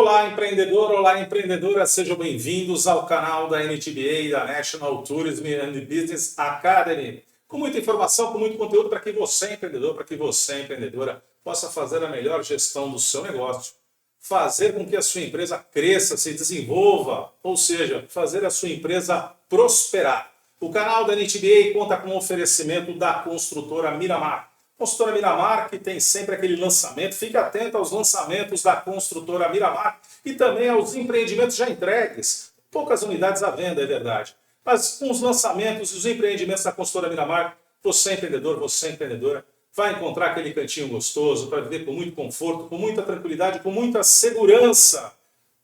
Olá, empreendedor, olá, empreendedora, sejam bem-vindos ao canal da NTBA, da National Tourism and Business Academy. Com muita informação, com muito conteúdo para que você, empreendedor, para que você, empreendedora, possa fazer a melhor gestão do seu negócio. Fazer com que a sua empresa cresça, se desenvolva, ou seja, fazer a sua empresa prosperar. O canal da NTBA conta com o oferecimento da construtora Miramar. Construtora Miramar, que tem sempre aquele lançamento, fique atento aos lançamentos da construtora Miramar e também aos empreendimentos já entregues. Poucas unidades à venda, é verdade. Mas com os lançamentos e os empreendimentos da construtora Miramar, você empreendedor, você empreendedora, vai encontrar aquele cantinho gostoso para viver com muito conforto, com muita tranquilidade, com muita segurança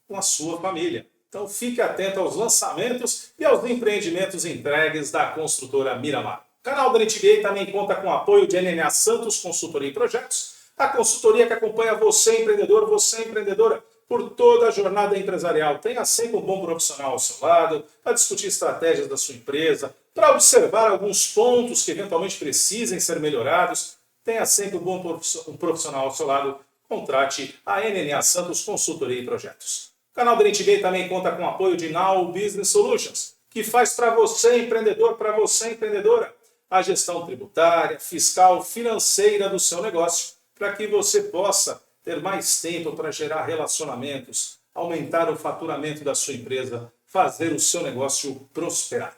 com a sua família. Então fique atento aos lançamentos e aos empreendimentos entregues da construtora Miramar. O canal da NTBA também conta com o apoio de NNA Santos Consultoria e Projetos, a consultoria que acompanha você, empreendedor, você, empreendedora, por toda a jornada empresarial. Tenha sempre um bom profissional ao seu lado, para discutir estratégias da sua empresa, para observar alguns pontos que eventualmente precisem ser melhorados. Tenha sempre um profissional ao seu lado. Contrate a NNA Santos Consultoria e Projetos. O canal da NTBA também conta com o apoio de Now Business Solutions, que faz para você, empreendedor, para você, empreendedora, a gestão tributária, fiscal, financeira do seu negócio, para que você possa ter mais tempo para gerar relacionamentos, aumentar o faturamento da sua empresa, fazer o seu negócio prosperar.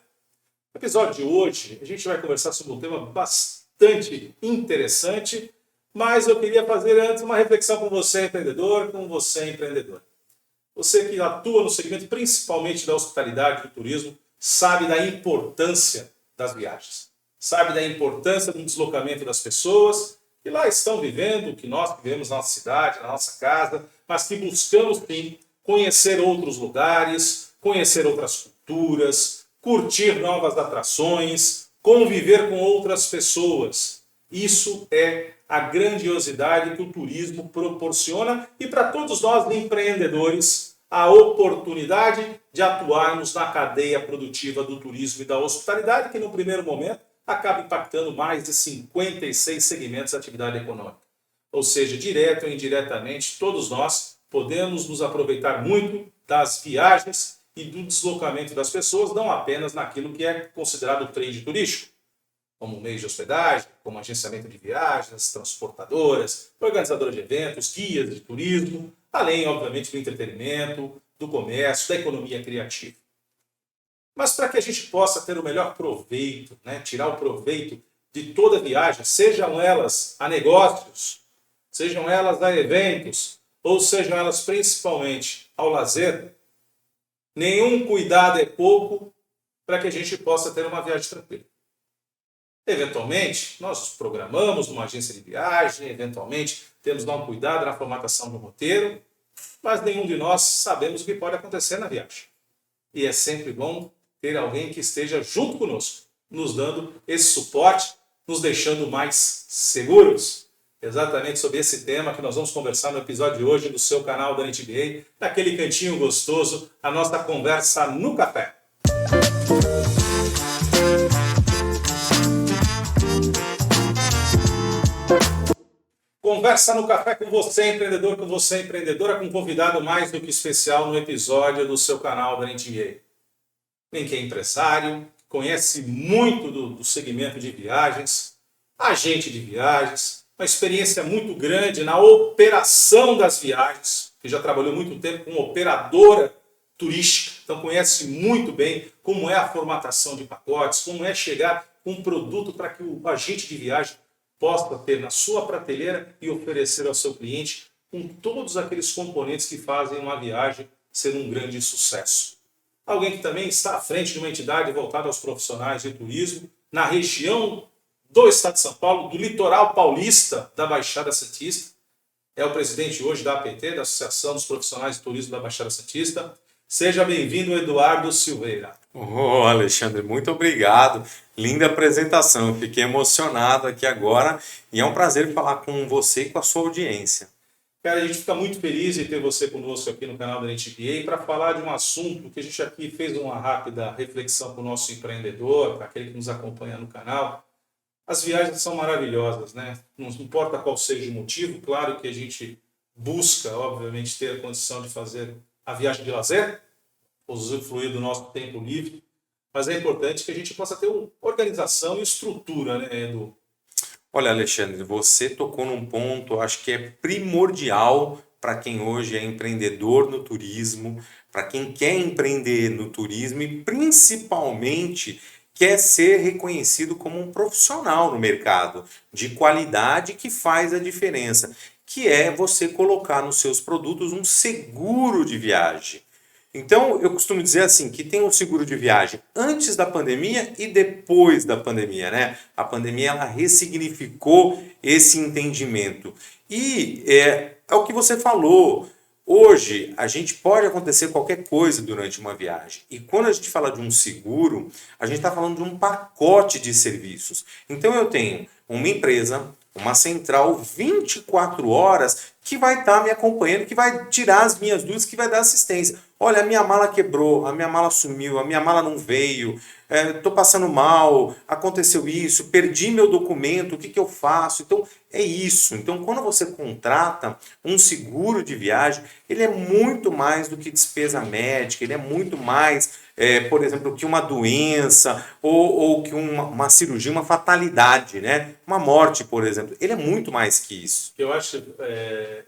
No episódio de hoje, a gente vai conversar sobre um tema bastante interessante, mas eu queria fazer antes uma reflexão com você, empreendedor, com você, empreendedora. Você que atua no segmento principalmente da hospitalidade e do turismo, sabe da importância das viagens. Sabe da importância do deslocamento das pessoas que lá estão vivendo, o que nós vivemos na nossa cidade, na nossa casa, mas que buscamos, sim, conhecer outros lugares, conhecer outras culturas, curtir novas atrações, conviver com outras pessoas. Isso é a grandiosidade que o turismo proporciona e para todos nós empreendedores, a oportunidade de atuarmos na cadeia produtiva do turismo e da hospitalidade, que no primeiro momento acaba impactando mais de 56 segmentos da atividade econômica. Ou seja, direto ou indiretamente, todos nós podemos nos aproveitar muito das viagens e do deslocamento das pessoas, não apenas naquilo que é considerado trade turístico, como meio de hospedagem, como agenciamento de viagens, transportadoras, organizadoras de eventos, guias de turismo, além, obviamente, do entretenimento, do comércio, da economia criativa. Mas para que a gente possa ter o melhor proveito, tirar o proveito de toda viagem, sejam elas a negócios, sejam elas a eventos, ou sejam elas principalmente ao lazer, nenhum cuidado é pouco para que a gente possa ter uma viagem tranquila. Eventualmente, nós programamos uma agência de viagem, eventualmente temos de dar um cuidado na formatação do roteiro, mas nenhum de nós sabemos o que pode acontecer na viagem. E é sempre bom ter alguém que esteja junto conosco, nos dando esse suporte, nos deixando mais seguros. Exatamente sobre esse tema que nós vamos conversar no episódio de hoje do seu canal da NTBA, naquele cantinho gostoso, a nossa conversa no café. Conversa no café com você, empreendedor, com você, empreendedora, com um convidado mais do que especial no episódio do seu canal da NTBA. Quem que é empresário, conhece muito do segmento de viagens, agente de viagens, uma experiência muito grande na operação das viagens, que já trabalhou muito tempo como operadora turística, então conhece muito bem como é a formatação de pacotes, como é chegar com um produto para que o agente de viagem possa ter na sua prateleira e oferecer ao seu cliente com todos aqueles componentes que fazem uma viagem ser um grande sucesso. Alguém que também está à frente de uma entidade voltada aos profissionais de turismo na região do estado de São Paulo, do litoral paulista da Baixada Santista. É o presidente hoje da APT, da Associação dos Profissionais de Turismo da Baixada Santista. Seja bem-vindo, Eduardo Silveira. Alexandre, muito obrigado. Linda apresentação. Eu fiquei emocionado aqui agora e é um prazer falar com você e com a sua audiência. Cara, a gente fica muito feliz de ter você conosco aqui no canal da NTBA para falar de um assunto que a gente aqui fez uma rápida reflexão com o nosso empreendedor, para aquele que nos acompanha no canal. As viagens são maravilhosas, né? Não importa qual seja o motivo, claro que a gente busca, obviamente, ter a condição de fazer a viagem de lazer, usufruir do nosso tempo livre, mas é importante que a gente possa ter uma organização e estrutura, né, Edu? Olha, Alexandre, você tocou num ponto, acho que é primordial para quem hoje é empreendedor no turismo, para quem quer empreender no turismo e principalmente quer ser reconhecido como um profissional no mercado, de qualidade que faz a diferença, que é você colocar nos seus produtos um seguro de viagem. Então, eu costumo dizer assim, que tem um seguro de viagem antes da pandemia e depois da pandemia, né? A pandemia, ela ressignificou esse entendimento. E é o que você falou. Hoje, a gente pode acontecer qualquer coisa durante uma viagem. E quando a gente fala de um seguro, a gente está falando de um pacote de serviços. Então, eu tenho uma empresa, uma central 24 horas que vai estar me acompanhando, que vai tirar as minhas dúvidas, que vai dar assistência. Olha, a minha mala quebrou, a minha mala sumiu, a minha mala não veio, estou passando mal, aconteceu isso, perdi meu documento, o que eu faço? Então, é isso. Então, quando você contrata um seguro de viagem, ele é muito mais do que despesa médica, ele é muito mais, por exemplo, que uma doença ou que uma cirurgia, uma fatalidade, né? Uma morte, por exemplo. Ele é muito mais que isso. Eu acho,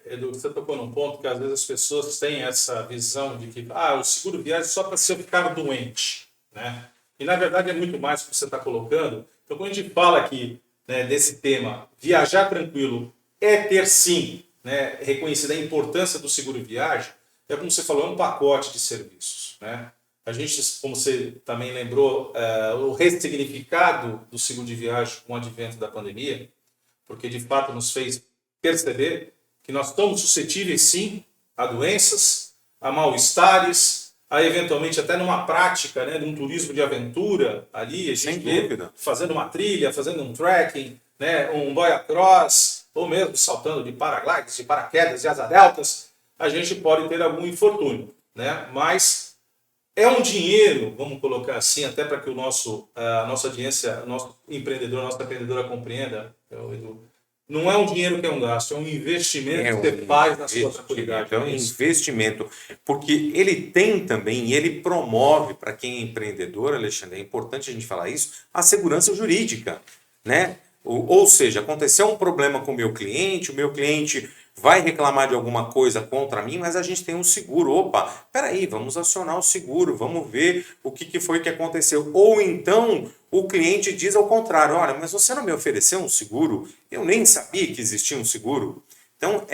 Edu, você tocou num ponto que às vezes as pessoas têm essa visão de que o seguro viagem é só para se eu ficar doente, né? E na verdade é muito mais o que você está colocando. Então, quando a gente fala aqui, né, desse tema, viajar tranquilo é ter sim, né, reconhecida a importância do seguro viagem, é como você falou, é um pacote de serviços, né? A gente, como você também lembrou, o ressignificado do seguro de viagem com o advento da pandemia, porque de fato nos fez perceber que nós estamos suscetíveis sim a doenças, a mal-estares, a eventualmente até numa prática, né, de um turismo de aventura ali, a gente vê fazendo uma trilha, fazendo um trekking, né, um boia cross, ou mesmo saltando de paraglides, de paraquedas, de asa deltas, a gente pode ter algum infortúnio, né? Mas é um dinheiro, vamos colocar assim, até para que a nossa audiência, o nosso empreendedor, a nossa empreendedora compreenda, Edu, não é um dinheiro que é um gasto, é um investimento que você faz na sua tranquilidade. É um investimento, porque ele tem também, e ele promove para quem é empreendedor, Alexandre, é importante a gente falar isso, a segurança jurídica, né? Ou seja, aconteceu um problema com o meu cliente vai reclamar de alguma coisa contra mim, mas a gente tem um seguro. Opa, peraí, vamos acionar o seguro, vamos ver o que foi que aconteceu. Ou então o cliente diz ao contrário, olha, mas você não me ofereceu um seguro? Eu nem sabia que existia um seguro. Então,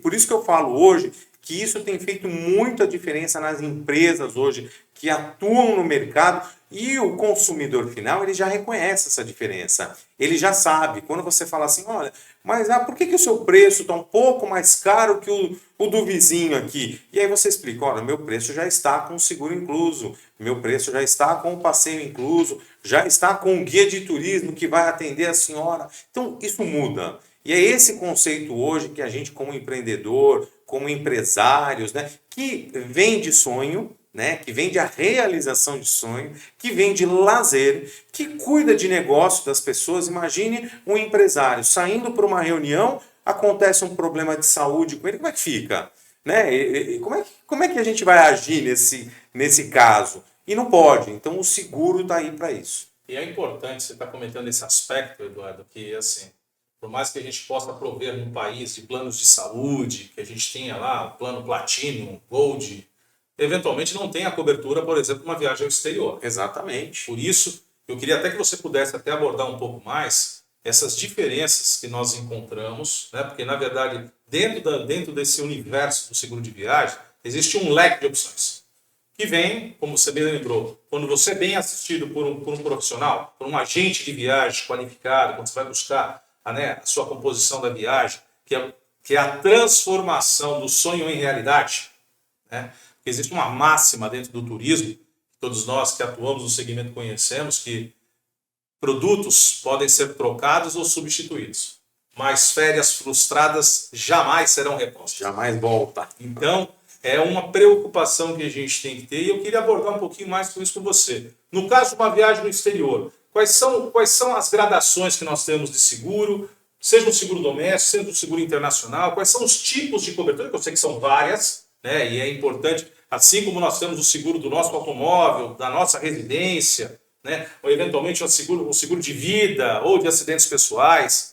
por isso que eu falo hoje que isso tem feito muita diferença nas empresas hoje que atuam no mercado e o consumidor final ele já reconhece essa diferença. Ele já sabe. Quando você fala assim, olha, mas por que o seu preço está um pouco mais caro que o do vizinho aqui? E aí você explica, olha, meu preço já está com o seguro incluso, meu preço já está com o passeio incluso, já está com o guia de turismo que vai atender a senhora. Então, isso muda. E é esse conceito hoje que a gente, como empreendedor, como empresários, né, que vem de sonho, né, que vem de a realização de sonho, que vem de lazer, que cuida de negócio das pessoas. Imagine um empresário saindo para uma reunião, acontece um problema de saúde com ele, como é que fica? Né? Como é que a gente vai agir nesse caso? E não pode, então o seguro está aí para isso. E é importante você estar comentando esse aspecto, Eduardo, que assim, por mais que a gente possa prover no país de planos de saúde, que a gente tenha lá o plano Platinum, Gold, eventualmente não tem a cobertura, por exemplo, uma viagem ao exterior. Exatamente. Por isso, eu queria até que você pudesse até abordar um pouco mais essas diferenças que nós encontramos, né? Porque, na verdade, dentro desse universo do seguro de viagem, existe um leque de opções. Que vem, como você bem lembrou, quando você é bem assistido por um profissional, por um agente de viagem qualificado, quando você vai buscar a sua composição da viagem, que é a transformação do sonho em realidade, né? Existe uma máxima dentro do turismo, todos nós que atuamos no segmento conhecemos, que produtos podem ser trocados ou substituídos, mas férias frustradas jamais serão repostas. Jamais volta. Então, é uma preocupação que a gente tem que ter e eu queria abordar um pouquinho mais com isso com você. No caso de uma viagem no exterior, quais são as gradações que nós temos de seguro? seja um seguro doméstico, seja um seguro internacional, quais são os tipos de cobertura, que eu sei que são várias, né? E é importante, assim como nós temos o seguro do nosso automóvel, da nossa residência, né? Ou eventualmente um seguro de vida ou de acidentes pessoais,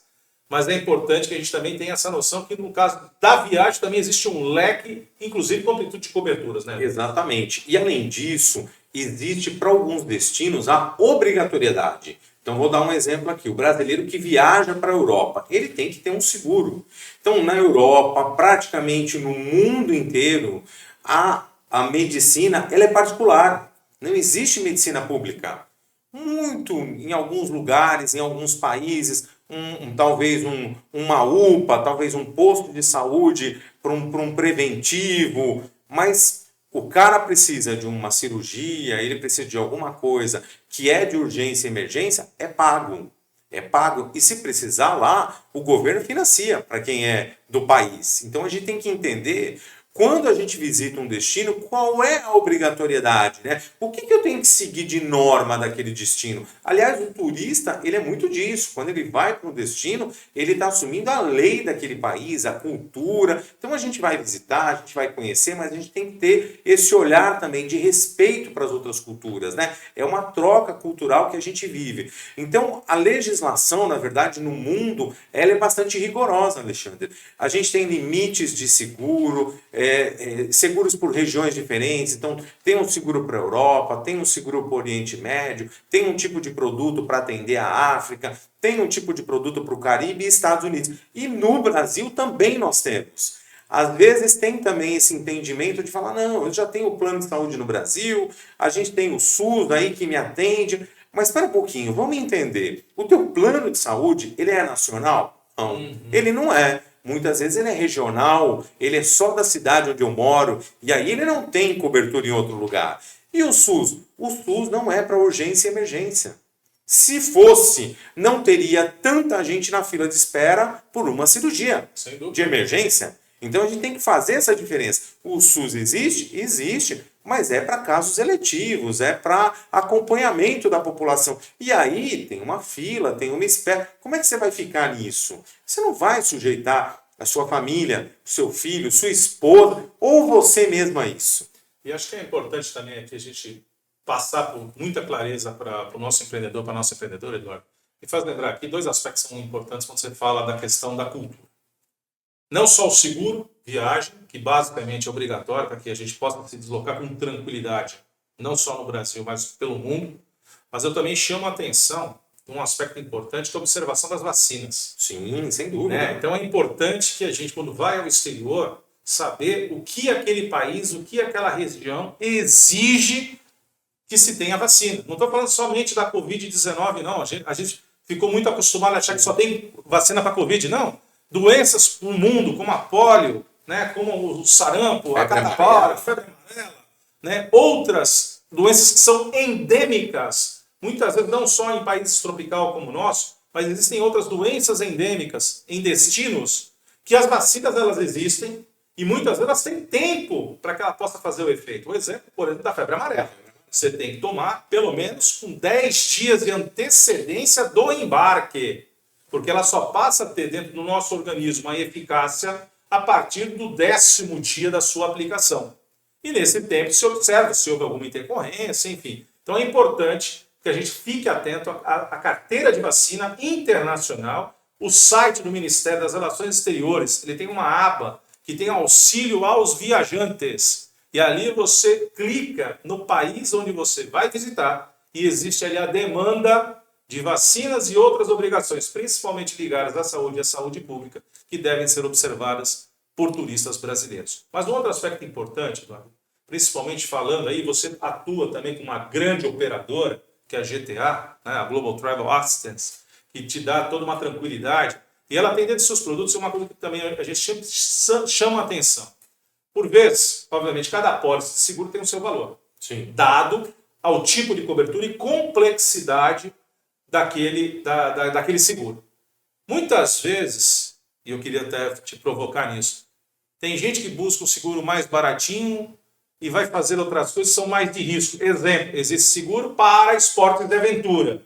mas é importante que a gente também tenha essa noção que no caso da viagem também existe um leque, inclusive com amplitude de coberturas, né? Exatamente. E além disso, existe para alguns destinos a obrigatoriedade. Então vou dar um exemplo aqui. O brasileiro que viaja para a Europa, ele tem que ter um seguro. Então na Europa, praticamente no mundo inteiro, a medicina ela é particular. Não existe medicina pública. Muito em alguns lugares, em alguns países, talvez uma UPA, talvez um posto de saúde para um preventivo, mas o cara precisa de uma cirurgia, ele precisa de alguma coisa que é de urgência e emergência, é pago. É pago. E se precisar lá, o governo financia para quem é do país. Então a gente tem que entender, quando a gente visita um destino, qual é a obrigatoriedade, né? O que eu tenho que seguir de norma daquele destino? Aliás, o turista, ele é muito disso. Quando ele vai para um destino, ele está assumindo a lei daquele país, a cultura. Então a gente vai visitar, a gente vai conhecer, mas a gente tem que ter esse olhar também de respeito para as outras culturas, né? É uma troca cultural que a gente vive. Então a legislação, na verdade, no mundo, ela é bastante rigorosa, Alexandre. A gente tem limites de seguro, seguros por regiões diferentes. Então, tem um seguro para a Europa, tem um seguro para o Oriente Médio, tem um tipo de produto para atender a África, tem um tipo de produto para o Caribe e Estados Unidos. E no Brasil também nós temos. Às vezes tem também esse entendimento de falar, não, eu já tenho o plano de saúde no Brasil, a gente tem o SUS aí que me atende, mas espera um pouquinho, vamos entender. O teu plano de saúde, ele é nacional? Não, ele não é. Muitas vezes ele é regional, ele é só da cidade onde eu moro, e aí ele não tem cobertura em outro lugar. E o SUS? O SUS não é para urgência e emergência. Se fosse, não teria tanta gente na fila de espera por uma cirurgia de emergência. Então a gente tem que fazer essa diferença. O SUS existe? Existe, mas é para casos eletivos, é para acompanhamento da população. E aí tem uma fila, tem uma espera. Como é que você vai ficar nisso? Você não vai sujeitar a sua família, seu filho, sua esposa ou você mesmo a isso. E acho que é importante também aqui a gente passar por muita clareza para o nosso empreendedor, para a nossa empreendedora, Eduardo. E faz lembrar aqui dois aspectos que são importantes quando você fala da questão da cultura. Não só o seguro viagem, que basicamente é obrigatório para que a gente possa se deslocar com tranquilidade, não só no Brasil, mas pelo mundo. Mas eu também chamo a atenção de um aspecto importante, que é a observação das vacinas. Sim, sem dúvida. Né? Então é importante que a gente, quando vai ao exterior, saber o que aquele país, o que aquela região exige que se tenha vacina. Não estou falando somente da Covid-19, não. A gente ficou muito acostumado a achar que só tem vacina para Covid. Não. Doenças no mundo, como a polio, né, como o sarampo, a catapora, a febre amarela, né, outras doenças que são endêmicas, muitas vezes não só em países tropicais como o nosso, mas existem outras doenças endêmicas em destinos que as vacinas elas existem e muitas vezes elas têm tempo para que ela possa fazer o efeito. O exemplo, por exemplo, da febre amarela. Você tem que tomar pelo menos com 10 dias de antecedência do embarque, porque ela só passa a ter dentro do nosso organismo a eficácia a partir do 10º dia da sua aplicação. E nesse tempo se observa se houve alguma intercorrência, enfim. Então é importante que a gente fique atento à carteira de vacina internacional. O site do Ministério das Relações Exteriores, ele tem uma aba que tem auxílio aos viajantes. E ali você clica no país onde você vai visitar e existe ali a demanda de vacinas e outras obrigações, principalmente ligadas à saúde e à saúde pública, que devem ser observadas por turistas brasileiros. Mas um outro aspecto importante, Eduardo, principalmente falando aí, você atua também com uma grande operadora, que é a GTA, né, a Global Travel Assistance, que te dá toda uma tranquilidade, e ela tem dentro de seus produtos uma coisa que também a gente sempre chama a atenção. Por vezes, obviamente, cada apólice de seguro tem o seu valor, Sim. dado ao tipo de cobertura e complexidade daquele seguro. Muitas vezes, e eu queria até te provocar nisso, tem gente que busca um seguro mais baratinho e vai fazer outras coisas que são mais de risco. Exemplo, existe seguro para esportes de aventura.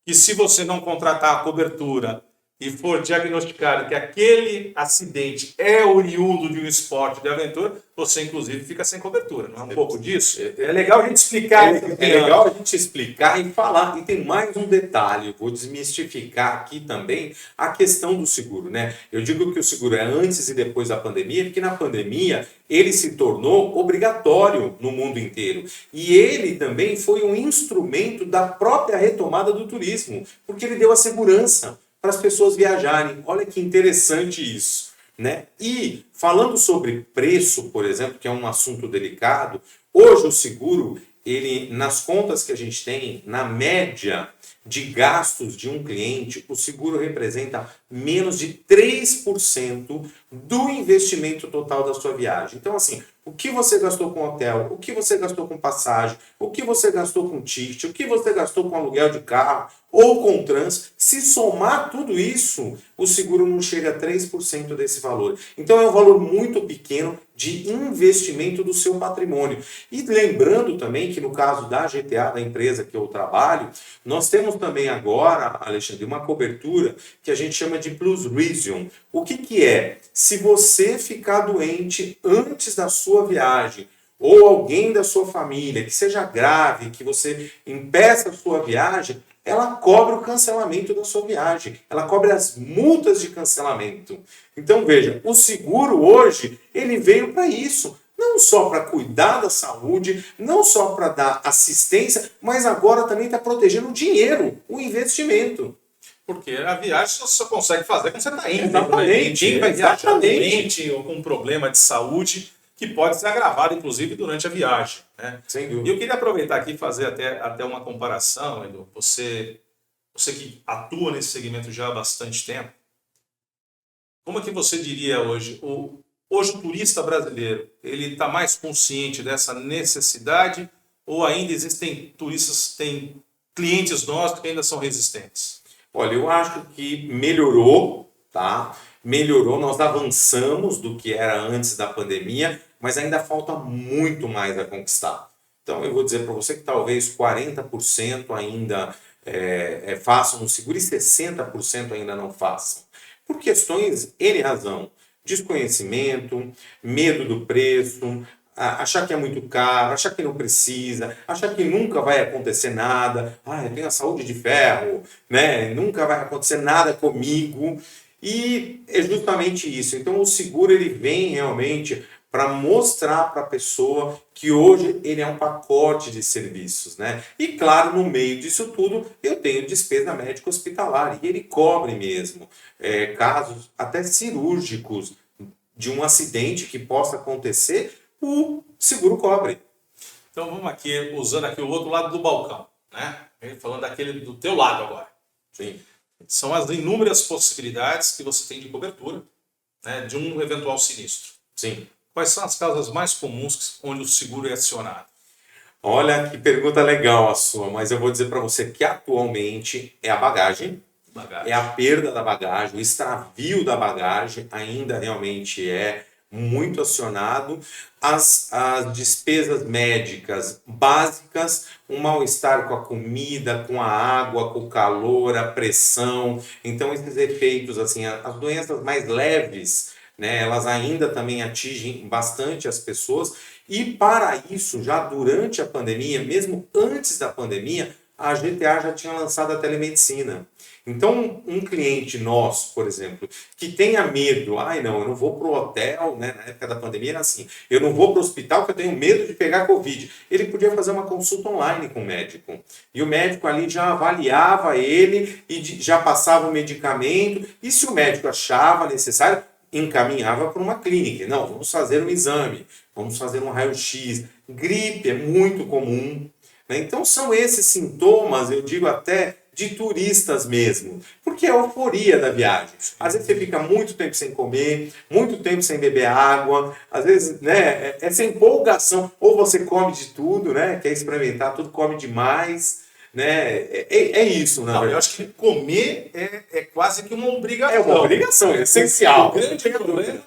E se você não contratar a cobertura e for diagnosticado que aquele acidente é oriundo de um esporte de aventura, você inclusive fica sem cobertura. Não é um pouco disso? É legal a gente explicar. É legal a gente explicar e falar. E tem mais um detalhe, eu vou desmistificar aqui também a questão do seguro, né? Eu digo que o seguro é antes e depois da pandemia, porque na pandemia ele se tornou obrigatório no mundo inteiro. E ele também foi um instrumento da própria retomada do turismo, porque ele deu a segurança para as pessoas viajarem. Olha que interessante isso, né? E falando sobre preço, por exemplo, que é um assunto delicado, hoje o seguro, ele nas contas que a gente tem, na média de gastos de um cliente, o seguro representa menos de 3% do investimento total da sua viagem. Então, assim, o que você gastou com hotel, o que você gastou com passagem, o que você gastou com ticket, o que você gastou com aluguel de carro ou com trans, se somar tudo isso, o seguro não chega a 3% desse valor. Então é um valor muito pequeno de investimento do seu patrimônio. E lembrando também que no caso da GTA, da empresa que eu trabalho, nós temos também agora, Alexandre, uma cobertura que a gente chama de Plus Reason. O que é? Se você ficar doente antes da sua viagem, ou alguém da sua família que seja grave, que você impeça a sua viagem, ela cobre o cancelamento da sua viagem, ela cobre as multas de cancelamento. Então veja, o seguro hoje, ele veio para isso, não só para cuidar da saúde, não só para dar assistência, mas agora também está protegendo o dinheiro, o investimento. Porque a viagem você só consegue fazer quando você está indo. Exatamente. Ninguém vai viajar doente ou com um problema de saúde que pode ser agravado, inclusive, durante a viagem. Né? Sem dúvida. E eu queria aproveitar aqui e fazer até uma comparação, Edu. Você que atua nesse segmento já há bastante tempo, como é que você diria hoje? Hoje o turista brasileiro, ele está mais consciente dessa necessidade ou ainda existem turistas, tem clientes nossos que ainda são resistentes? Olha, eu acho que melhorou, tá? Melhorou, nós avançamos do que era antes da pandemia, mas ainda falta muito mais a conquistar. Então eu vou dizer para você que talvez 40% ainda façam um seguro e 60% ainda não façam. Por questões, N razão, desconhecimento, medo do preço, achar que é muito caro, achar que não precisa, achar que nunca vai acontecer nada, eu tenho a saúde de ferro, né? Nunca vai acontecer nada comigo. E é justamente isso. Então o seguro ele vem realmente para mostrar para a pessoa que hoje ele é um pacote de serviços, né? E claro, no meio disso tudo, eu tenho despesa médica hospitalar e ele cobre mesmo casos até cirúrgicos de um acidente que possa acontecer, o seguro cobre. Então vamos aqui, usando aqui o outro lado do balcão, né? Falando daquele do teu lado agora. Sim. São as inúmeras possibilidades que você tem de cobertura, né, de um eventual sinistro. Sim. Quais são as causas mais comuns onde o seguro é acionado? Olha que pergunta legal a sua, mas eu vou dizer para você que atualmente é a bagagem. É a perda da bagagem, o extravio da bagagem ainda realmente é muito acionado. As despesas médicas básicas, um mal-estar com a comida, com a água, com o calor, a pressão. Então esses efeitos, assim, as doenças mais leves, né, elas ainda também atingem bastante as pessoas. E para isso, já durante a pandemia, mesmo antes da pandemia, a GTA já tinha lançado a telemedicina. Então, um cliente nosso, por exemplo, que tenha medo, não, eu não vou para o hotel, né? Na época da pandemia era assim, eu não vou para o hospital porque eu tenho medo de pegar Covid. Ele podia fazer uma consulta online com o médico. E o médico ali já avaliava ele e já passava o medicamento. E se o médico achava necessário, encaminhava para uma clínica. Não, vamos fazer um exame, vamos fazer um raio-x. Gripe é muito comum. Né? Então, são esses sintomas, eu digo até, de turistas mesmo, porque é a euforia da viagem. Às vezes você fica muito tempo sem comer, muito tempo sem beber água, às vezes, né, essa empolgação, ou você come de tudo, né, quer experimentar tudo, come demais, né, é isso, né? Não, eu acho que comer é quase que uma obrigação. É uma obrigação, é essencial. O grande problema,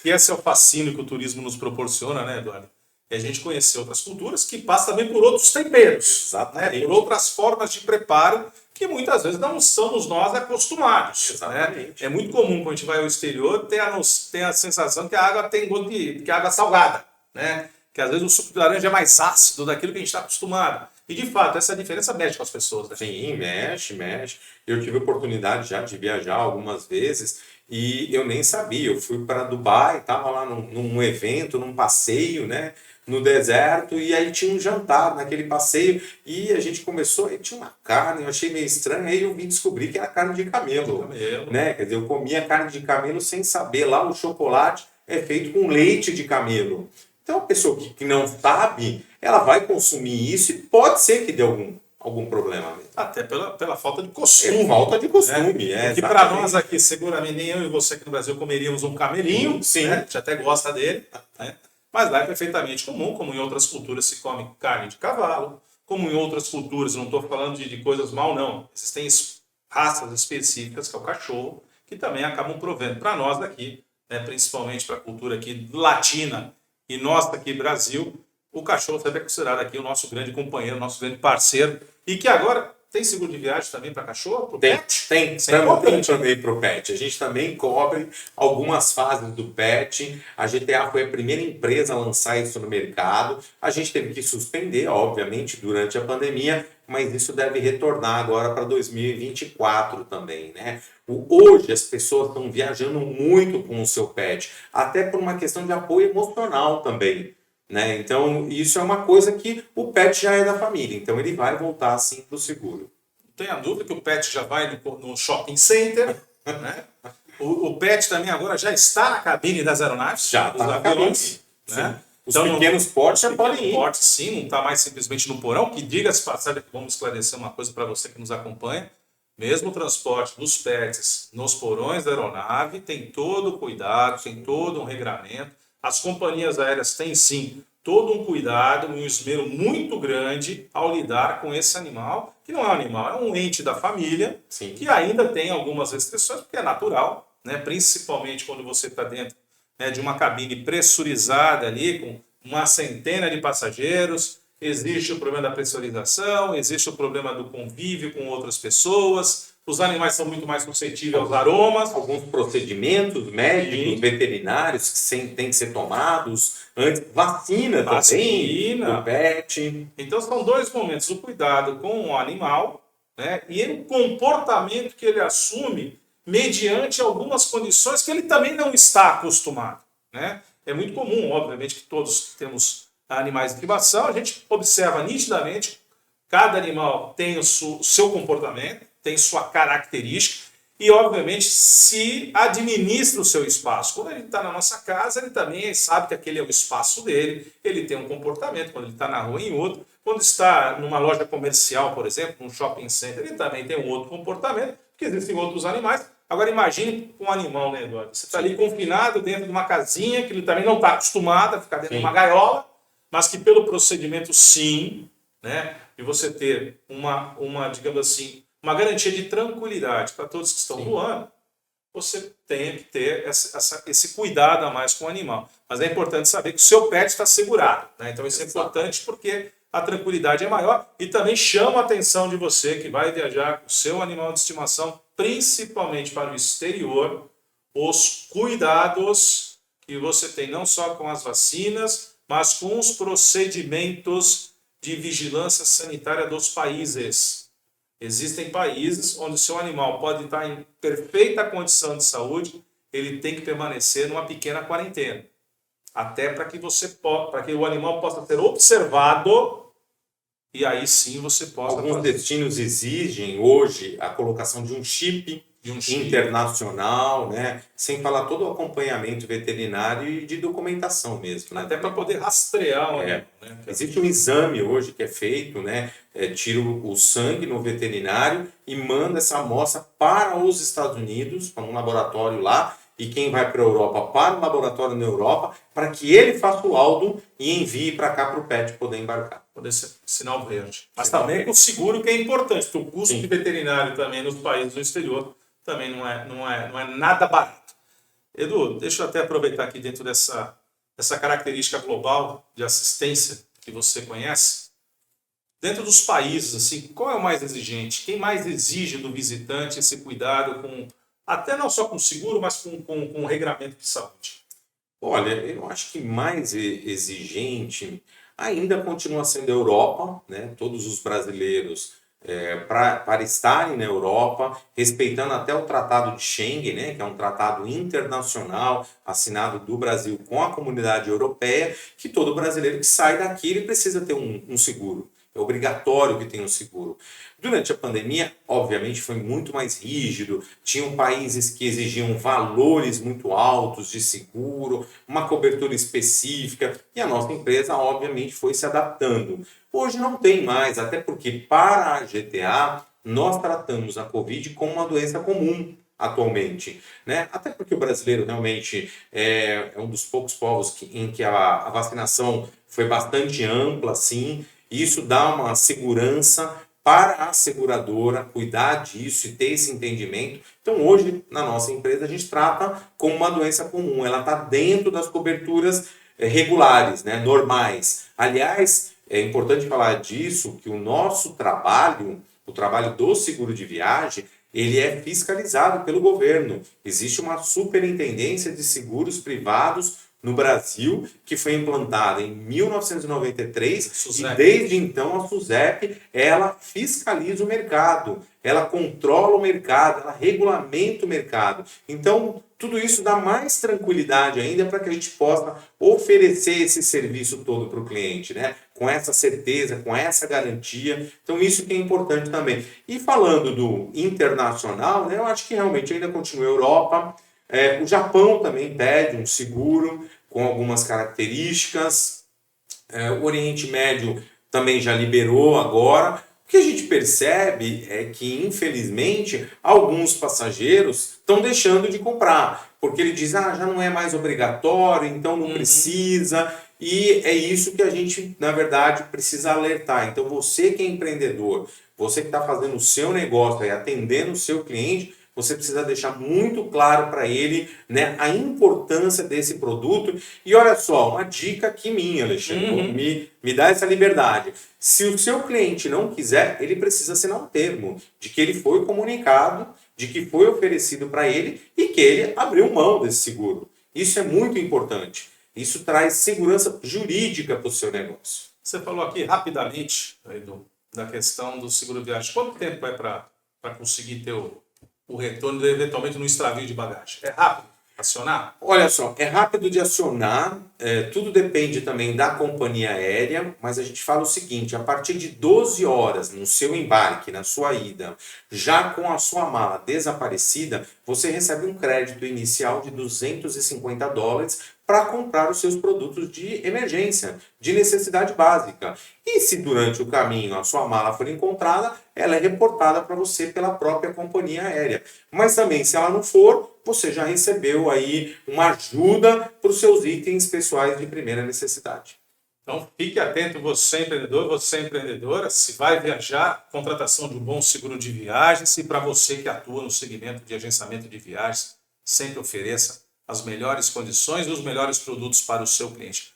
que esse é o fascínio que o turismo nos proporciona, né, Eduardo? E a gente conhecer outras culturas que passa também por outros temperos, né? Por outras formas de preparo que muitas vezes não somos nós acostumados. Né? É muito comum quando a gente vai ao exterior ter a sensação que a água tem gosto que a água é salgada, né? Que às vezes o suco de laranja é mais ácido daquilo que a gente está acostumado. E de fato, essa diferença mexe com as pessoas. Né? Sim, mexe. Eu tive a oportunidade já de viajar algumas vezes e eu nem sabia. Eu fui para Dubai, estava lá num evento, num passeio, né? No deserto, e aí tinha um jantar naquele passeio e a gente começou, aí tinha uma carne, eu achei meio estranho, aí eu vim descobrir que era carne de camelo, né? Quer dizer, eu comia carne de camelo sem saber, lá o chocolate é feito com leite de camelo. Então a pessoa que não sabe, ela vai consumir isso e pode ser que dê algum problema mesmo. Até pela falta de costume. É falta de costume, né? Porque para nós aqui, seguramente, nem eu e você aqui no Brasil comeríamos um camelinho, sim. Né? A gente até gosta dele, né? Mas lá é perfeitamente comum, como em outras culturas se come carne de cavalo, como em outras culturas, não estou falando de coisas mal, não. Existem raças específicas, que é o cachorro, que também acabam provendo para nós daqui, né? Principalmente para a cultura aqui latina e nós daqui Brasil, o cachorro sempre é considerado aqui o nosso grande companheiro, nosso grande parceiro, e que agora tem seguro de viagem também para cachorro? Pro pet? Tem também para o pet. A gente também cobre algumas fases do pet. A GTA foi a primeira empresa a lançar isso no mercado. A gente teve que suspender, obviamente, durante a pandemia, mas isso deve retornar agora para 2024 também, né? Hoje as pessoas estão viajando muito com o seu pet, até por uma questão de apoio emocional também. Né? Então, isso é uma coisa que o pet já é da família, então ele vai voltar sim para o seguro. Não tenha dúvida que o pet já vai no shopping center, né? O pet também agora já está na cabine das aeronaves, já está na aviões, né? Os então, pequenos portes já podem ir. Portes, sim, não está mais simplesmente no porão, que diga-se passagem, vamos esclarecer uma coisa para você que nos acompanha, mesmo o transporte dos pets nos porões da aeronave tem todo o cuidado, tem todo um regramento. As companhias aéreas têm sim todo um cuidado, um esmero muito grande ao lidar com esse animal, que não é um animal, é um ente da família, sim. Que ainda tem algumas restrições, porque é natural, né? Principalmente quando você está dentro, né, de uma cabine pressurizada ali, com uma centena de passageiros, existe o problema da pressurização, existe o problema do convívio com outras pessoas. Os animais são muito mais suscetíveis aos aromas. Alguns procedimentos médicos, veterinários que têm que ser tomados, antes, vacina também do pet. Então são dois momentos, o cuidado com o animal, né, e o comportamento que ele assume mediante algumas condições que ele também não está acostumado. Né? É muito comum, obviamente, que todos temos animais de estimação, a gente observa nitidamente, cada animal tem o seu comportamento, tem sua característica e, obviamente, se administra o seu espaço. Quando ele está na nossa casa, ele também sabe que aquele é o espaço dele, ele tem um comportamento, quando ele está na rua em outro. Quando está numa loja comercial, por exemplo, num shopping center, ele também tem um outro comportamento, porque existem outros animais. Agora imagine um animal, né, Eduardo? Você está ali confinado dentro de uma casinha, que ele também não está acostumado a ficar dentro de uma gaiola, mas que pelo procedimento, sim, né, de você ter digamos assim, uma garantia de tranquilidade para todos que estão voando, você tem que ter esse cuidado a mais com o animal. Mas é importante saber que o seu pet está segurado. Né? Então isso é importante porque a tranquilidade é maior e também chama a atenção de você que vai viajar com o seu animal de estimação, principalmente para o exterior, os cuidados que você tem não só com as vacinas, mas com os procedimentos de vigilância sanitária dos países. Existem países onde o seu animal pode estar em perfeita condição de saúde, ele tem que permanecer numa pequena quarentena. Até para que o animal possa ser observado e aí sim você possa... Alguns destinos exigem hoje a colocação de um chip internacional, né? Sem falar todo o acompanhamento veterinário e de documentação mesmo. Né? Até para poder rastrear. Né? Existe um exame hoje que é feito, né? Tira o sangue no veterinário e manda essa amostra para os Estados Unidos, para um laboratório lá, e quem vai para a Europa para um laboratório na Europa, para que ele faça o laudo e envie para cá para o pet poder embarcar. Poder ser sinal verde. Mas também com seguro, que é importante, porque o custo de veterinário também nos países do exterior também não é nada barato. Edu, deixa eu até aproveitar aqui dentro dessa característica global de assistência que você conhece. Dentro dos países, assim, qual é o mais exigente? Quem mais exige do visitante esse cuidado com, até não só com seguro, mas com regramento de saúde? Olha, eu acho que mais exigente ainda continua sendo a Europa, né? Todos os brasileiros, para estarem na Europa, respeitando até o Tratado de Schengen, né? Que é um tratado internacional assinado do Brasil com a comunidade europeia, que todo brasileiro que sai daqui ele precisa ter um seguro. É obrigatório que tenha um seguro. Durante a pandemia, obviamente, foi muito mais rígido. Tinham países que exigiam valores muito altos de seguro, uma cobertura específica, e a nossa empresa, obviamente, foi se adaptando. Hoje não tem mais, até porque para a GTA, nós tratamos a Covid como uma doença comum atualmente, né? Até porque o brasileiro realmente é um dos poucos povos em que a vacinação foi bastante ampla, assim. Isso dá uma segurança para a seguradora cuidar disso e ter esse entendimento. Então, hoje, na nossa empresa, a gente trata como uma doença comum. Ela está dentro das coberturas regulares, né, normais. Aliás, é importante falar disso, que o nosso trabalho, o trabalho do seguro de viagem, ele é fiscalizado pelo governo. Existe uma superintendência de seguros privados no Brasil, que foi implantada em 1993, e desde então a SUSEP, ela fiscaliza o mercado, ela controla o mercado, ela regulamenta o mercado. Então, tudo isso dá mais tranquilidade ainda para que a gente possa oferecer esse serviço todo para o cliente, né? Com essa certeza, com essa garantia. Então, isso que é importante também. E falando do internacional, né, eu acho que realmente ainda continua a Europa. O Japão também pede um seguro com algumas características. O Oriente Médio também já liberou agora. O que a gente percebe é que, infelizmente, alguns passageiros estão deixando de comprar, porque ele diz, já não é mais obrigatório, então não precisa. E é isso que a gente, na verdade, precisa alertar. Então, você que é empreendedor, você que está fazendo o seu negócio e atendendo o seu cliente, você precisa deixar muito claro para ele, né, a importância desse produto. E olha só, uma dica aqui minha, Alexandre, me dá essa liberdade. Se o seu cliente não quiser, ele precisa assinar um termo de que ele foi comunicado, de que foi oferecido para ele e que ele abriu mão desse seguro. Isso é muito importante. Isso traz segurança jurídica para o seu negócio. Você falou aqui rapidamente, Edu, da questão do seguro viagem. Quanto tempo é para conseguir ter o retorno, eventualmente, no extravio de bagagem? É rápido acionar? Olha só, é rápido de acionar, tudo depende também da companhia aérea, mas a gente fala o seguinte, a partir de 12 horas no seu embarque, na sua ida, já com a sua mala desaparecida, você recebe um crédito inicial de $250 para comprar os seus produtos de emergência, de necessidade básica. E se durante o caminho a sua mala for encontrada, ela é reportada para você pela própria companhia aérea. Mas também, se ela não for, você já recebeu aí uma ajuda para os seus itens pessoais de primeira necessidade. Então, fique atento, você empreendedor, você empreendedora, se vai viajar, contratação de um bom seguro de viagens, e para você que atua no segmento de agenciamento de viagens, sempre ofereça as melhores condições e os melhores produtos para o seu cliente.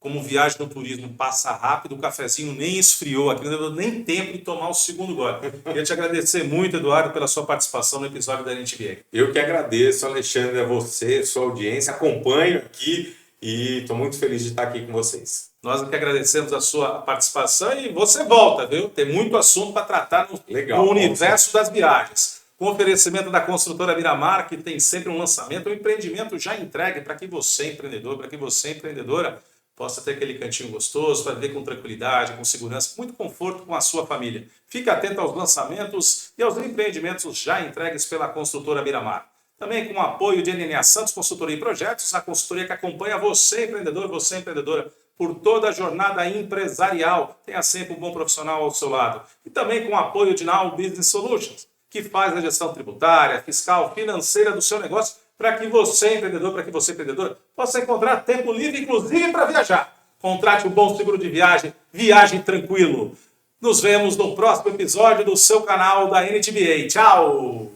Como viagem no turismo passa rápido, o cafezinho nem esfriou aqui, não deu nem tempo de tomar o segundo gole. Queria te agradecer muito, Eduardo, pela sua participação no episódio da NTBA. Eu que agradeço, Alexandre, a você, sua audiência, acompanho aqui e estou muito feliz de estar aqui com vocês. Nós que agradecemos a sua participação e você volta, viu? Tem muito assunto para tratar no universo das viagens. Com oferecimento da construtora Miramar, que tem sempre um lançamento, um empreendimento já entregue para que você, empreendedor, para que você, empreendedora, possa ter aquele cantinho gostoso, para viver com tranquilidade, com segurança, com muito conforto com a sua família. Fique atento aos lançamentos e aos empreendimentos já entregues pela construtora Miramar. Também com o apoio de NNA Santos Consultoria e Projetos, a consultoria que acompanha você, empreendedor, você, empreendedora, por toda a jornada empresarial. Tenha sempre um bom profissional ao seu lado. E também com o apoio de Now Business Solutions, que faz a gestão tributária, fiscal, financeira do seu negócio, para que você, empreendedor, para que você, empreendedora, possa encontrar tempo livre, inclusive para viajar. Contrate um bom seguro de viagem, viagem tranquilo. Nos vemos no próximo episódio do seu canal da NTBA. Tchau!